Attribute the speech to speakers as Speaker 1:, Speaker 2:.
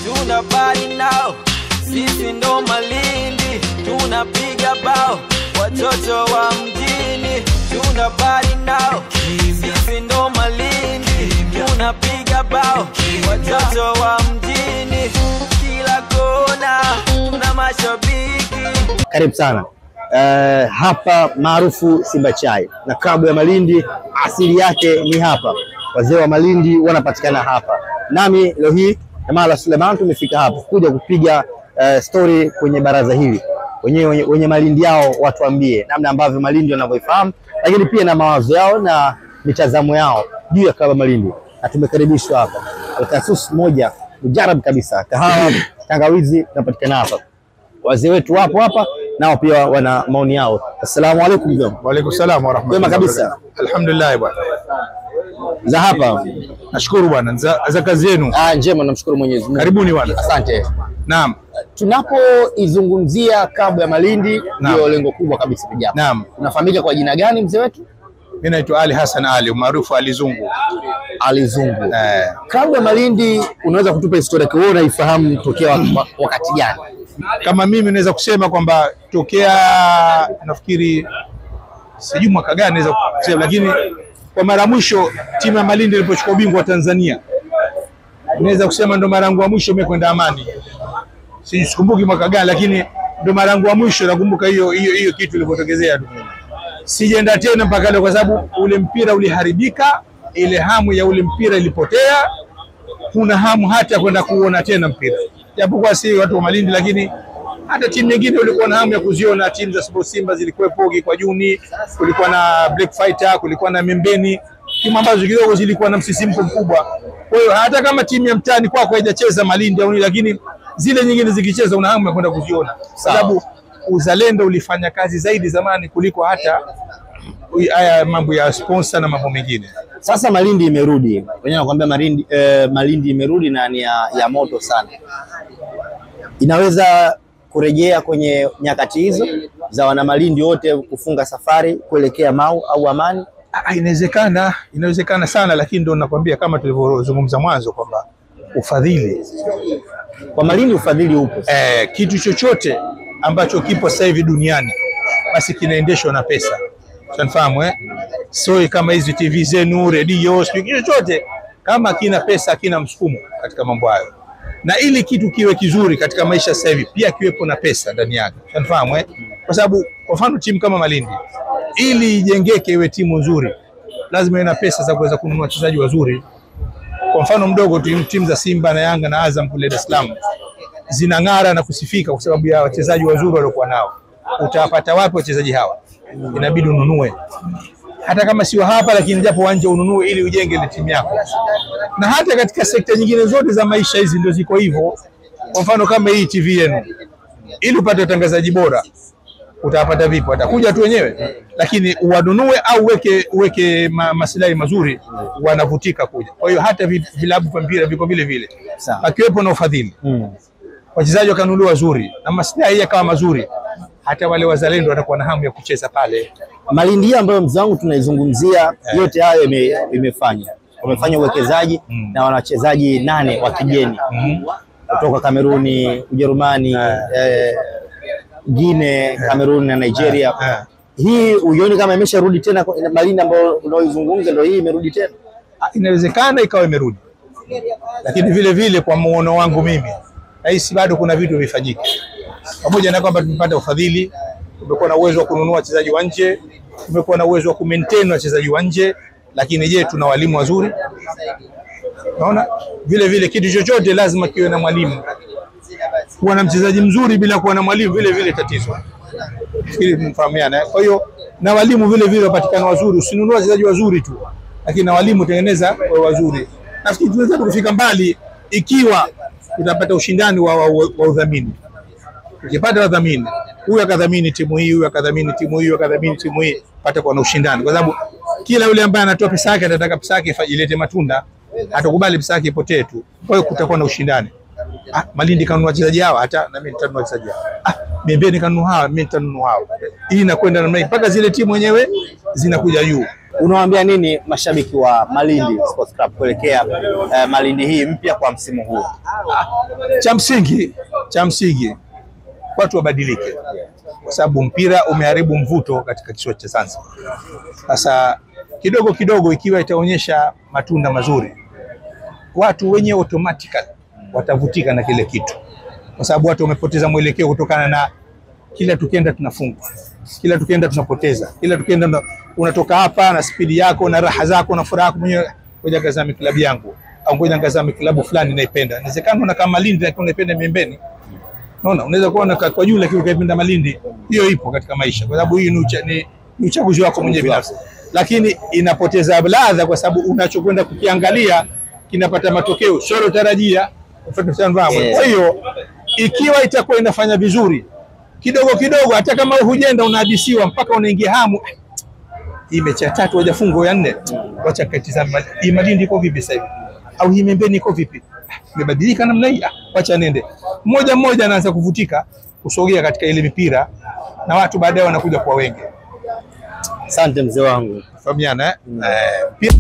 Speaker 1: Tunabali nao, sisi ndo Malindi, tunapiga bao, watoto wa mjini. Tunabali nao, sisi ndo Malindi, tunapiga bao, watoto wa mjini. Kila kona, tuna mashabiki.
Speaker 2: Karibu sana. Hapa maarufu Simba Chai na klabu ya Malindi asili yake ni hapa. Wazee wa Malindi wanapatikana hapa. Nami leo hii Jamala Suleiman tumefika hapa kuja kupiga story kwenye baraza hili. Wenye Malindi yao watuambie namna ambavyo Malindi wanavyoifahamu, lakini pia na mawazo yao na mitazamo yao juu ya klabu ya Malindi. Na tumekaribishwa hapa. Alkasus moja mujarab kabisa. Kahawa, tangawizi tunapatikana hapa. Wazee wetu wapo hapa nao pia wana maoni yao. Assalamu alaykum mjomba.
Speaker 3: Wa alaykum salaam wa rahmatullahi.
Speaker 2: Wema kabisa.
Speaker 3: Alhamdulillah bwana.
Speaker 2: Za hapa.
Speaker 3: Nashukuru bwana. Za kazi yenu.
Speaker 2: Njema, namshukuru Mwenyezi Mungu.
Speaker 3: Karibuni bwana.
Speaker 2: Asante.
Speaker 3: Naam.
Speaker 2: Tunapoizungumzia klabu ya Malindi ndio lengo kubwa kabisa vijana.
Speaker 3: Naam.
Speaker 2: Unafahamika kwa jina gani mzee wetu?
Speaker 3: Mimi naitwa Ali Hassan Ali, maarufu Ali Zungu.
Speaker 2: Ali Zungu. Klabu ya Malindi unaweza kutupa historia yake, wewe unaifahamu tokea wakati gani?
Speaker 3: Kama mimi naweza kusema kwamba tokea nafikiri sijui mwaka gani naweza kusema, lakini kwa mara mwisho timu ya Malindi ilipochukua ubingwa wa Tanzania naweza kusema ndo mara yangu ya mwisho mimi kwenda Amani. Sikumbuki mwaka gani, lakini ndo mara yangu ya mwisho nakumbuka hiyo kitu ilipotokezea tu. Sijaenda tena mpaka leo kwa sababu ule mpira uliharibika, ile hamu ya ule mpira ilipotea. Kuna hamu hata kwenda kuona tena mpira. Japokuwa si watu wa Malindi, lakini hata timu nyingine walikuwa na hamu ya kuziona. Timu za Sport Simba zilikuwepo kwa Juni, kulikuwa na Black Fighter, kulikuwa na Membeni, timu ambazo kidogo zilikuwa na msisimko mkubwa. Kwa hiyo hata kama timu ya mtani kwako haijacheza Malindi au lakini zile nyingine zikicheza una hamu ya kwenda kuziona, sababu uzalendo ulifanya kazi zaidi zamani kuliko hata haya mambo ya sponsor na mambo mengine.
Speaker 2: Sasa Malindi imerudi. Wenyewe wanakuambia Malindi imerudi na ni ya moto sana. Inaweza kurejea kwenye nyakati hizo za wana Malindi wote kufunga safari kuelekea Mau au Amani?
Speaker 3: Inawezekana sana, lakini ndio nakwambia kama tulivyozungumza mwanzo kwamba ufadhili
Speaker 2: kwa Malindi, ufadhili upo.
Speaker 3: Kitu chochote ambacho kipo sasa hivi duniani basi kinaendeshwa na pesa. Unafahamu So kama hizi TV zenu, radio, kitu chochote kama kina pesa, kina msukumo katika mambo hayo. Na ili kitu kiwe kizuri katika maisha sasa hivi pia kiwepo na pesa ndani yake. Unafahamu Kwa sababu kwa mfano timu kama Malindi ili ijengeke iwe timu nzuri lazima iwe na pesa za kuweza kununua wachezaji wazuri. Kwa mfano mdogo timu za Simba na Yanga na Azam kule Dar es Salaam zinang'ara na kusifika kwa sababu ya wachezaji wazuri waliokuwa nao. Utawapata wapi wachezaji hawa? Inabidi ununue. Hata kama sio hapa, lakini japo uwanja ununue ili ujenge ile timu yako. Na hata katika sekta nyingine zote za maisha hizi ndio ziko hivyo. Kwa mfano kama hii TV yenu, ili upate utangazaji bora utapata vipi? Watakuja tu wenyewe, lakini uwanunue au uweke maslahi mazuri, wanavutika kuja. Kwa hiyo hata vilabu vya mpira viko vile vile. Akiwepo na ufadhili. Wachezaji wakanunuliwa wazuri na maslahi yakawa mazuri, hata wale wazalendo watakuwa na hamu ya kucheza pale.
Speaker 2: Malindi ambayo mzee wangu tunaizungumzia yote hayo imefanya. Wamefanya uwekezaji na wanachezaji 8 wa kigeni kutoka Kameruni, Ujerumani, Guinea, Kameruni na Nigeria. Hii uioni kama imesharudi tena Malindi ambayo unaoizungumza ndio hii imerudi tena?
Speaker 3: Inawezekana ikawa imerudi. Lakini vile vile kwa muono wangu mimi, hisi bado kuna vitu vifanyike. Pamoja na kwamba tumepata ufadhili, tumekuwa na uwezo wa kununua wachezaji wa nje, tumekuwa na uwezo wa kumaintain wachezaji wa nje, lakini je, tuna walimu wazuri? Naona vile vile kitu chochote lazima kiwe na mwalimu. Kuwa na mchezaji mzuri bila kuwa na mwalimu vile vile tatizo. Ili mfahamiana. Kwa hiyo na walimu vile vile wapatikana wazuri, usinunue wachezaji wazuri tu, lakini na walimu tengeneza wazuri. Nafikiri tunaweza kufika mbali ikiwa tutapata ushindani wa udhamini. Ukipata wadhamini, huyu akadhamini timu hii, huyu akadhamini timu hii, huyu akadhamini timu hii, pata kwa na ushindani. Kwa sababu kila yule ambaye anatoa pesa yake atataka pesa yake ilete matunda, hatakubali pesa yake ipotee tu. Kwa hiyo kutakuwa na ushindani. Malindi kanunua wachezaji hawa, hata na mimi nitanunua wachezaji hawa. Membeni kanunua hawa, mimi nitanunua hawa. Hii inakwenda namna hii mpaka zile timu wenyewe zinakuja juu.
Speaker 2: Unawaambia nini mashabiki wa Malindi Sports Club kuelekea Malindi hii mpya kwa msimu huu?
Speaker 3: Cha msingi watu wabadilike, kwa sababu mpira umeharibu mvuto katika kisiwa cha Zanzibar. Sasa kidogo kidogo, ikiwa itaonyesha matunda mazuri, watu wenye automatically watavutika na kile kitu, kwa sababu watu wamepoteza mwelekeo kutokana na kila tukienda tunafungwa, kila tukienda tunapoteza, kila tukienda unatoka hapa na spidi yako na raha zako na furaha yako mwenyewe, ngoja ngazame klabu yangu au ngoja ngazame klabu fulani naipenda. Inawezekana una kama Malindi lakini unaipenda Miembeni. Unaona, unaweza kuona kwa juu lakini ukaipenda Malindi. Hiyo ipo katika maisha, kwa sababu hii ni uchaguzi wako mwenyewe binafsi, lakini inapoteza ladha kwa sababu unachokwenda kukiangalia kinapata matokeo sio tarajia. Kwa hiyo ikiwa itakuwa inafanya vizuri kidogo kidogo, hata kama hujenda unahadisiwa mpaka unaingia hamu, hii mechi ya 3 hajafungwa ya 4, wacha katizama hii Malindi iko vipi sasa hivi, au hii Miembeni iko vipi, imebadilika namna hii, wacha nende mmoja mmoja, anaanza kuvutika kusogea katika ile mipira na watu baadaye wanakuja kwa wengi.
Speaker 2: Asante mzee wangu.
Speaker 3: Fahamiana pia